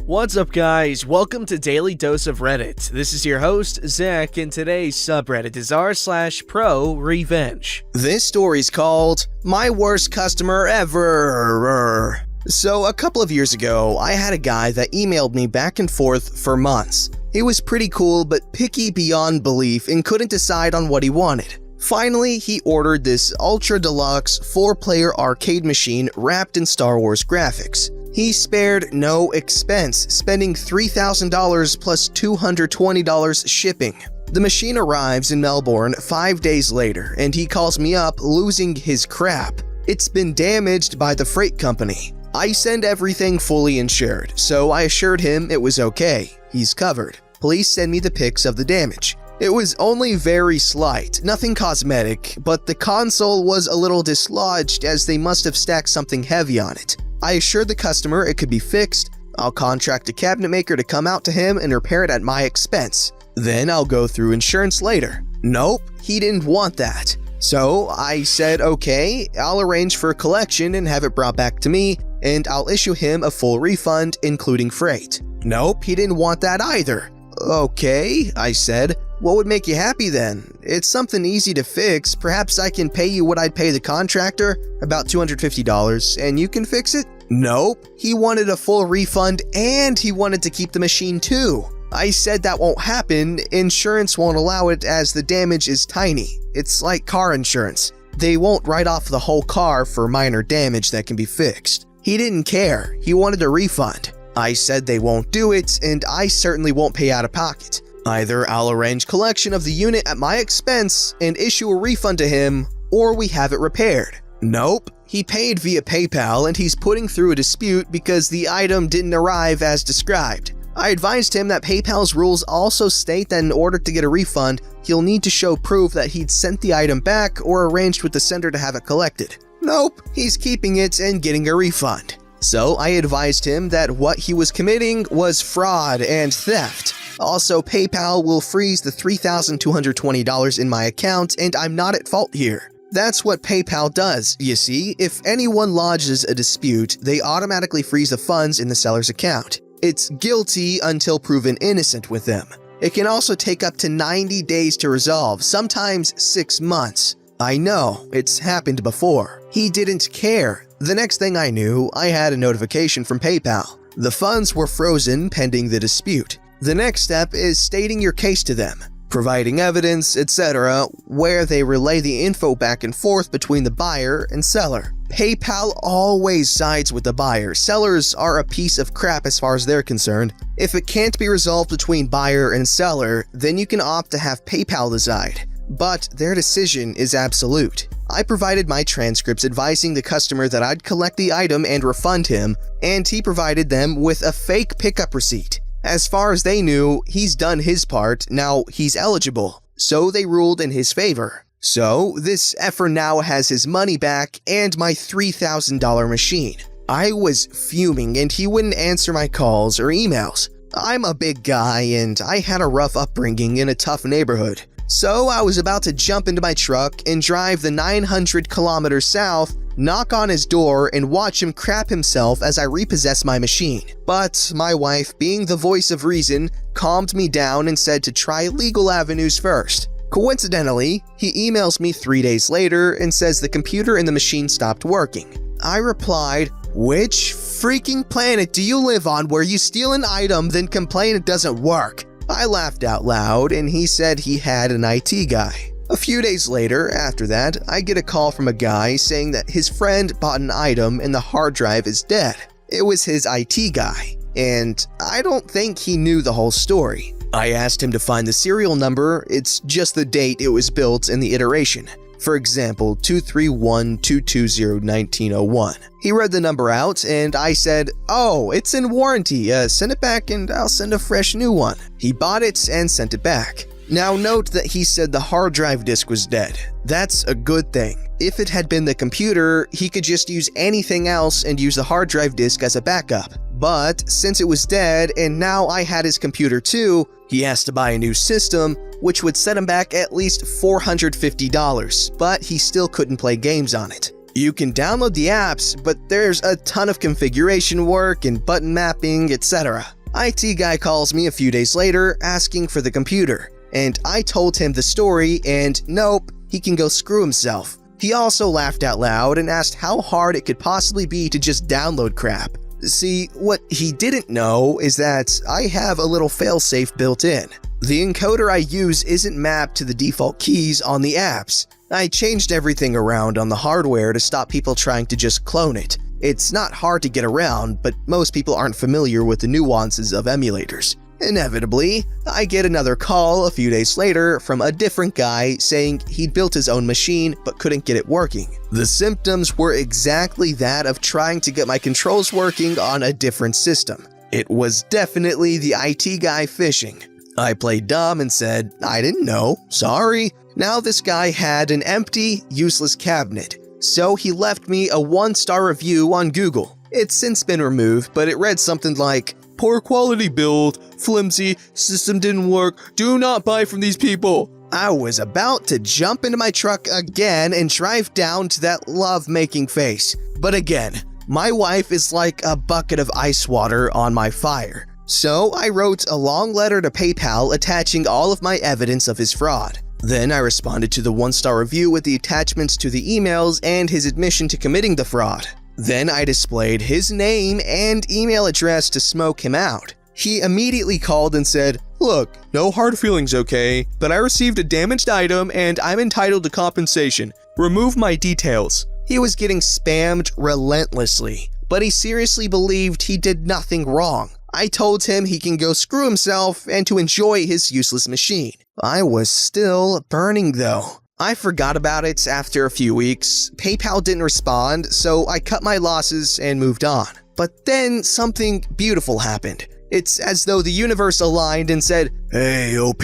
What's up, guys? Welcome to Daily Dose of Reddit. This is your host, Zach, and today's subreddit is r/ProRevenge. This story's called My Worst Customer Ever. So, a couple of years ago, I had a guy that emailed me back and forth for months. He was pretty cool, but picky beyond belief and couldn't decide on what he wanted. Finally, he ordered this ultra deluxe 4-player arcade machine wrapped in Star Wars graphics. He spared no expense, spending $3,000 plus $220 shipping. The machine arrives in Melbourne 5 days later, and he calls me up losing his crap. It's been damaged by the freight company. I send everything fully insured, so I assured him it was okay. He's covered. Please send me the pics of the damage. It was only very slight, nothing cosmetic, but the console was a little dislodged as they must have stacked something heavy on it. I assured the customer it could be fixed. I'll contract a cabinet maker to come out to him and repair it at my expense. Then I'll go through insurance later. Nope, he didn't want that. So I said, okay, I'll arrange for a collection and have it brought back to me, and I'll issue him a full refund, including freight. Nope, he didn't want that either. Okay, I said, what would make you happy then? It's something easy to fix. Perhaps I can pay you what I'd pay the contractor, about $250, and you can fix it? Nope, he wanted a full refund and he wanted to keep the machine too. I said that won't happen, insurance won't allow it as the damage is tiny. It's like car insurance. They won't write off the whole car for minor damage that can be fixed. He didn't care, he wanted a refund. I said they won't do it, and I certainly won't pay out of pocket. Either I'll arrange collection of the unit at my expense and issue a refund to him, or we have it repaired. Nope, he paid via PayPal and he's putting through a dispute because the item didn't arrive as described. I advised him that PayPal's rules also state that in order to get a refund, he'll need to show proof that he'd sent the item back or arranged with the sender to have it collected. Nope, he's keeping it and getting a refund. So I advised him that what he was committing was fraud and theft. Also, PayPal will freeze the $3,220 in my account, and I'm not at fault here. That's what PayPal does, you see. If anyone lodges a dispute, they automatically freeze the funds in the seller's account. It's guilty until proven innocent with them. It can also take up to 90 days to resolve, sometimes 6 months. I know, it's happened before. He didn't care. The next thing I knew, I had a notification from PayPal. The funds were frozen pending the dispute. The next step is stating your case to them, providing evidence, etc., where they relay the info back and forth between the buyer and seller. PayPal always sides with the buyer. Sellers are a piece of crap as far as they're concerned. If it can't be resolved between buyer and seller, then you can opt to have PayPal decide. But their decision is absolute. I provided my transcripts advising the customer that I'd collect the item and refund him, and he provided them with a fake pickup receipt. As far as they knew, he's done his part, now he's eligible. So they ruled in his favor. So this effer now has his money back and my $3,000 machine. I was fuming and he wouldn't answer my calls or emails. I'm a big guy and I had a rough upbringing in a tough neighborhood. So I was about to jump into my truck and drive the 900 kilometers south, knock on his door, and watch him crap himself as I repossess my machine. But my wife, being the voice of reason, calmed me down and said to try legal avenues first. Coincidentally, he emails me 3 days later and says the computer in the machine stopped working. I replied, "Which freaking planet do you live on where you steal an item then complain it doesn't work?" I laughed out loud and he said he had an IT guy. A few days later, after that, I get a call from a guy saying that his friend bought an item and the hard drive is dead. It was his IT guy, and I don't think he knew the whole story. I asked him to find the serial number, it's just the date it was built and the iteration. For example, 231-220-1901. He read the number out and I said, "Oh, it's in warranty, send it back and I'll send a fresh new one." He bought it and sent it back. Now note that he said the hard drive disk was dead. That's a good thing. If it had been the computer, he could just use anything else and use the hard drive disk as a backup. But since it was dead and now I had his computer too, he has to buy a new system, which would set him back at least $450, but he still couldn't play games on it. You can download the apps, but there's a ton of configuration work and button mapping, etc. IT guy calls me a few days later asking for the computer, and I told him the story and nope, he can go screw himself. He also laughed out loud and asked how hard it could possibly be to just download crap. See, what he didn't know is that I have a little failsafe built in. The encoder I use isn't mapped to the default keys on the apps. I changed everything around on the hardware to stop people trying to just clone it. It's not hard to get around, but most people aren't familiar with the nuances of emulators. Inevitably, I get another call a few days later from a different guy saying he'd built his own machine but couldn't get it working. The symptoms were exactly that of trying to get my controls working on a different system. It was definitely the IT guy fishing. I played dumb and said, I didn't know, sorry. Now this guy had an empty, useless cabinet, so he left me a 1-star review on Google. It's since been removed, but it read something like, "Poor quality build, flimsy, system didn't work, do not buy from these people." I was about to jump into my truck again and drive down to that love-making face. But again, my wife is like a bucket of ice water on my fire. So I wrote a long letter to PayPal attaching all of my evidence of his fraud. Then I responded to the 1-star review with the attachments to the emails and his admission to committing the fraud. Then I displayed his name and email address to smoke him out. He immediately called and said, "Look, no hard feelings, okay? But I received a damaged item and I'm entitled to compensation. Remove my details." He was getting spammed relentlessly, but he seriously believed he did nothing wrong. I told him he can go screw himself and to enjoy his useless machine. I was still burning though. I forgot about it after a few weeks. PayPal didn't respond, so I cut my losses and moved on. But then something beautiful happened. It's as though the universe aligned and said, "Hey, OP,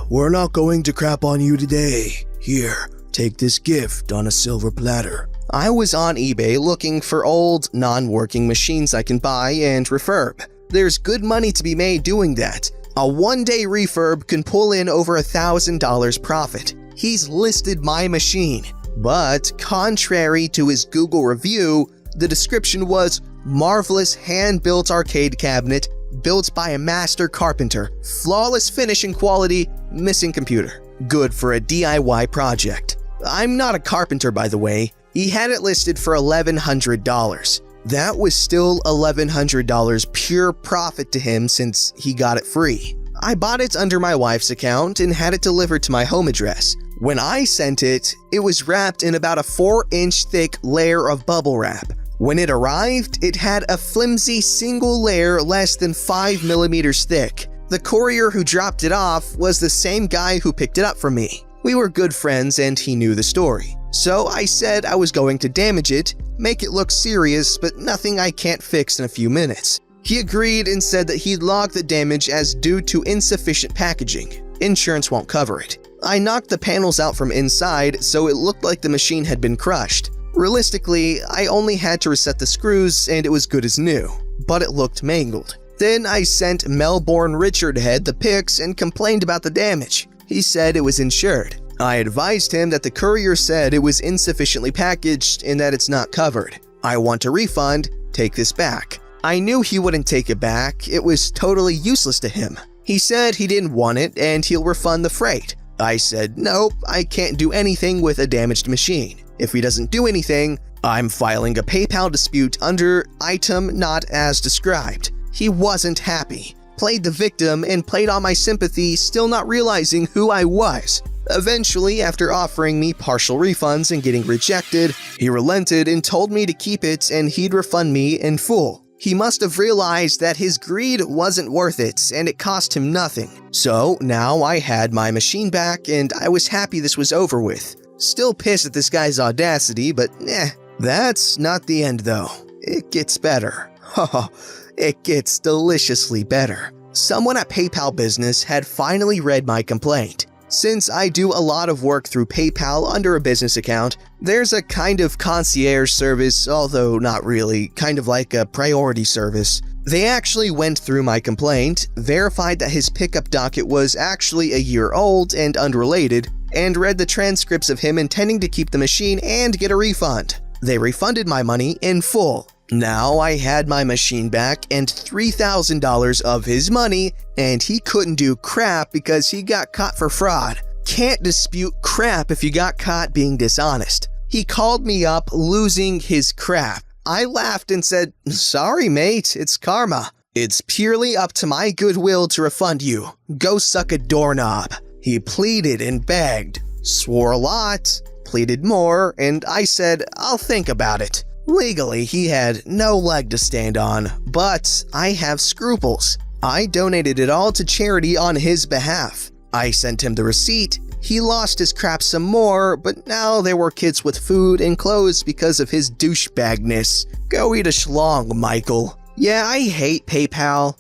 we're not going to crap on you today. Here, take this gift on a silver platter." I was on eBay looking for old, non-working machines I can buy and refurb. There's good money to be made doing that. A one-day refurb can pull in over $1,000 profit. He's listed my machine, but contrary to his Google review, the description was marvelous hand-built arcade cabinet built by a master carpenter, flawless finishing quality, missing computer. Good for a DIY project. I'm not a carpenter, by the way. He had it listed for $1,100. That was still $1,100 pure profit to him since he got it free. I bought it under my wife's account and had it delivered to my home address. When I sent it, it was wrapped in about a 4-inch thick layer of bubble wrap. When it arrived, it had a flimsy single layer less than 5 millimeters thick. The courier who dropped it off was the same guy who picked it up from me. We were good friends and he knew the story. So I said I was going to damage it, make it look serious, but nothing I can't fix in a few minutes. He agreed and said that he'd log the damage as due to insufficient packaging. Insurance won't cover it. I knocked the panels out from inside so it looked like the machine had been crushed. Realistically, I only had to reset the screws and it was good as new, but it looked mangled. Then I sent Melbourne Richard Head the pics and complained about the damage. He said it was insured. I advised him that the courier said it was insufficiently packaged and that it's not covered. I want a refund, take this back. I knew he wouldn't take it back, it was totally useless to him. He said he didn't want it and he'll refund the freight. I said, nope, I can't do anything with a damaged machine. If he doesn't do anything, I'm filing a PayPal dispute under item not as described. He wasn't happy, played the victim and played on my sympathy, still not realizing who I was. Eventually, after offering me partial refunds and getting rejected, he relented and told me to keep it and he'd refund me in full. He must have realized that his greed wasn't worth it and it cost him nothing. So now I had my machine back and I was happy this was over with. Still pissed at this guy's audacity, but that's not the end though. It gets better. It gets deliciously better. Someone at PayPal Business had finally read my complaint. Since I do a lot of work through PayPal under a business account, there's a kind of concierge service, although not really, kind of like a priority service. They actually went through my complaint, verified that his pickup docket was actually a year old and unrelated, and read the transcripts of him intending to keep the machine and get a refund. They refunded my money in full. Now I had my machine back and $3,000 of his money, and he couldn't do crap because he got caught for fraud. Can't dispute crap if you got caught being dishonest. He called me up losing his crap. I laughed and said, "Sorry, mate, it's karma. It's purely up to my goodwill to refund you. Go suck a doorknob." He pleaded and begged, swore a lot, pleaded more, and I said, "I'll think about it." Legally, he had no leg to stand on, but I have scruples. I donated it all to charity on his behalf. I sent him the receipt. He lost his crap some more, but now there were kids with food and clothes because of his douchebagness. Go eat a schlong, Michael. Yeah, I hate PayPal.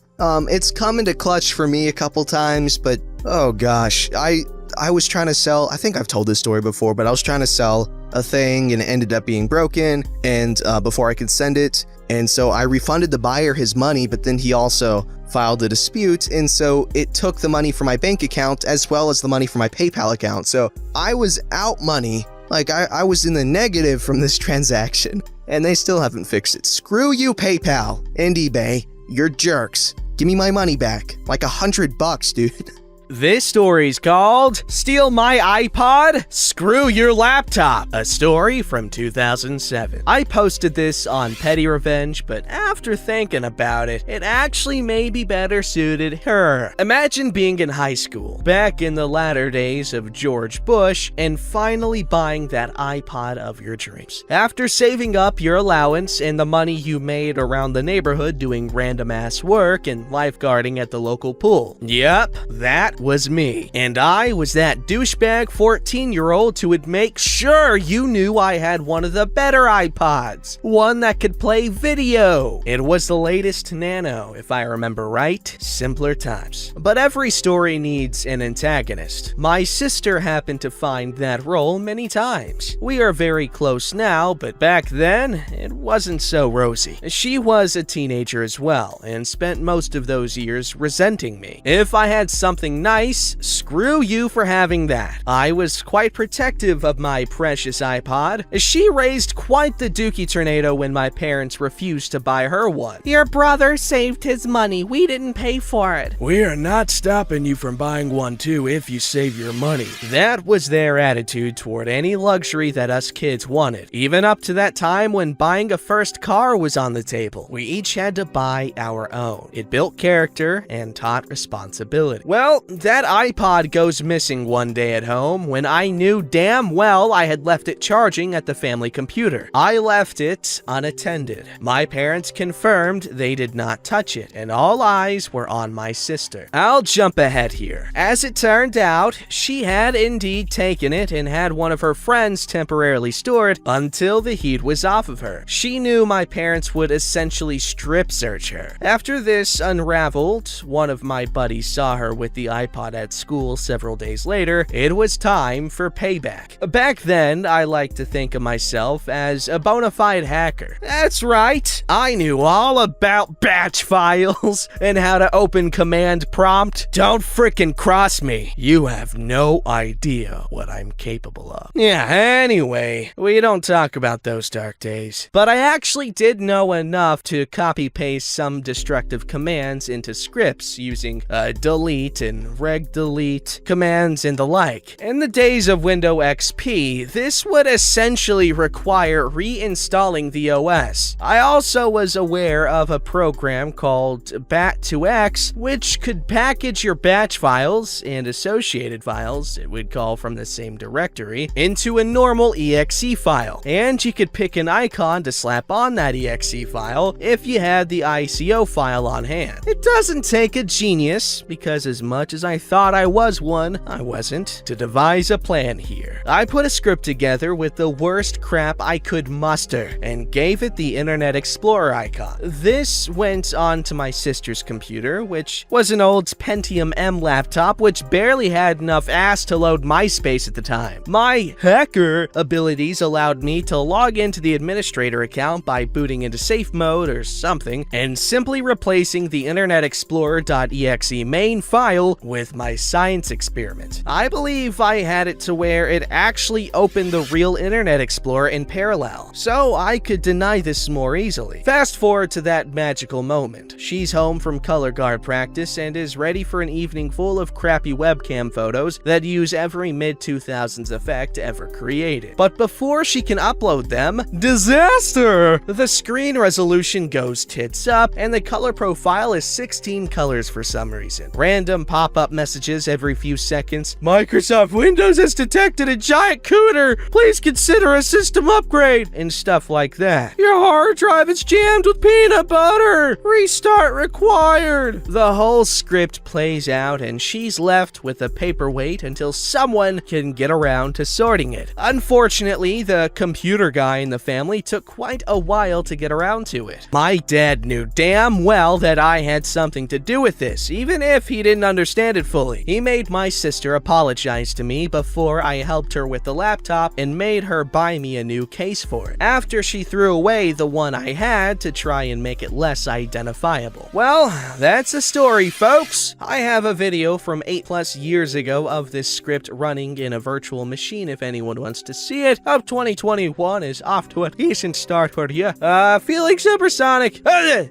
It's come into clutch for me a couple times, but oh gosh, I was trying to sell, I think I've told this story before, but I was trying to sell a thing and it ended up being broken and before I could send it. And so I refunded the buyer his money, but then he also filed a dispute. And so it took the money from my bank account as well as the money from my PayPal account. So I was out money. Like I was in the negative from this transaction and they still haven't fixed it. Screw you, PayPal and eBay. You're jerks. Give me my money back. Like $100, dude. This story's called Steal My iPod? Screw Your Laptop, a story from 2007. I posted this on ProRevenge, but after thinking about it, it actually may be better suited her. Imagine being in high school, back in the latter days of George Bush, and finally buying that iPod of your dreams. After saving up your allowance and the money you made around the neighborhood doing random-ass work and lifeguarding at the local pool. Yep, that was me. And I was that douchebag 14-year-old who would make sure you knew I had one of the better iPods. One that could play video. It was the latest Nano, if I remember right. Simpler times. But every story needs an antagonist. My sister happened to find that role many times. We are very close now, but back then, it wasn't so rosy. She was a teenager as well, and spent most of those years resenting me. If I had something nice, screw you for having that. I was quite protective of my precious iPod. She raised quite the dookie tornado when my parents refused to buy her one. "Your brother saved his money. We didn't pay for it." "We are not stopping you from buying one too if you save your money." That was their attitude toward any luxury that us kids wanted. Even up to that time when buying a first car was on the table. We each had to buy our own. It built character and taught responsibility. Well, that iPod goes missing one day at home when I knew damn well I had left it charging at the family computer. I left it unattended. My parents confirmed they did not touch it, and all eyes were on my sister. I'll jump ahead here. As it turned out, she had indeed taken it and had one of her friends temporarily store it until the heat was off of her. She knew my parents would essentially strip search her. After this unraveled, one of my buddies saw her with the iPod at school several days later. It was time for payback. Back then, I like to think of myself as a bona fide hacker. That's right, I knew all about batch files and how to open command prompt. Don't frickin' cross me. You have no idea what I'm capable of. Yeah, anyway, we don't talk about those dark days. But I actually did know enough to copy-paste some destructive commands into scripts using delete and reg delete commands and the like. In the days of Windows XP, this would essentially require reinstalling the OS. I also was aware of a program called Bat2X, which could package your batch files and associated files, it would call from the same directory, into a normal exe file. And you could pick an icon to slap on that exe file if you had the ICO file on hand. It doesn't take a genius, because as much as I thought I was one, I wasn't, to devise a plan here. I put a script together with the worst crap I could muster and gave it the Internet Explorer icon. This went onto my sister's computer, which was an old Pentium M laptop which barely had enough ass to load MySpace at the time. My hacker abilities allowed me to log into the administrator account by booting into safe mode or something and simply replacing the Internet Explorer.exe main file with my science experiment. I believe I had it to where it actually opened the real Internet Explorer in parallel, so I could deny this more easily. Fast forward to that magical moment. She's home from color guard practice and is ready for an evening full of crappy webcam photos that use every mid-2000s effect ever created. But before she can upload them, disaster! The screen resolution goes tits up, and the color profile is 16 colors for some reason. Random pop-up messages every few seconds. Microsoft Windows has detected a giant cooter! Please consider a system upgrade! And stuff like that. Your hard drive is jammed with peanut butter! Restart required! The whole script plays out, and she's left with a paperweight until someone can get around to sorting it. Unfortunately, the computer guy in the family took quite a while to get around to it. My dad knew damn well that I had something to do with this, even if he didn't understand it fully. He made my sister apologize to me before I helped her with the laptop and made her buy me a new case for it, after she threw away the one I had to try and make it less identifiable. Well, that's a story, folks. I have a video from 8+ years ago of this script running in a virtual machine if anyone wants to see it. Hope 2021 is off to a decent start for you. Feeling supersonic.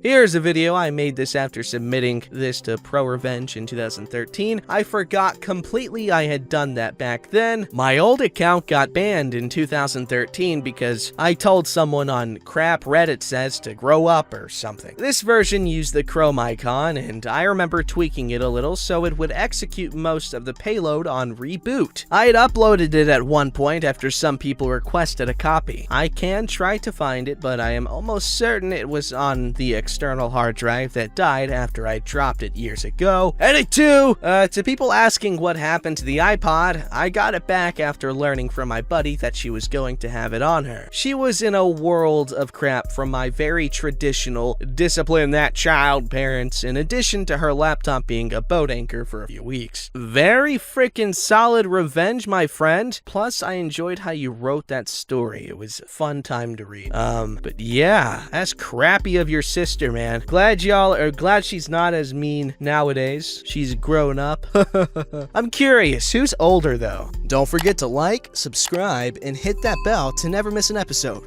Here's a video. I made this after submitting this to ProRevenge in 2013. I forgot completely I had done that back then. My old account got banned in 2013 because I told someone on crap Reddit says to grow up or something. This version used the Chrome icon, and I remember tweaking it a little so it would execute most of the payload on reboot. I had uploaded it at one point after some people requested a copy. I can try to find it, but I am almost certain it was on the external hard drive that died after I dropped it years ago. Anywho, to people asking what happened to the iPod, I got it back after learning from my buddy that she was going to have it on her. She was in a world of crap from my very traditional discipline that child parents, in addition to her laptop being a boat anchor for a few weeks. Very freaking solid revenge, my friend. Plus, I enjoyed how you wrote that story. It was a fun time to read. But yeah, that's crappy of your sister, man. Glad she's not as mean nowadays. She's grown up. I'm curious, who's older though? Don't forget to like, subscribe, and hit that bell to never miss an episode.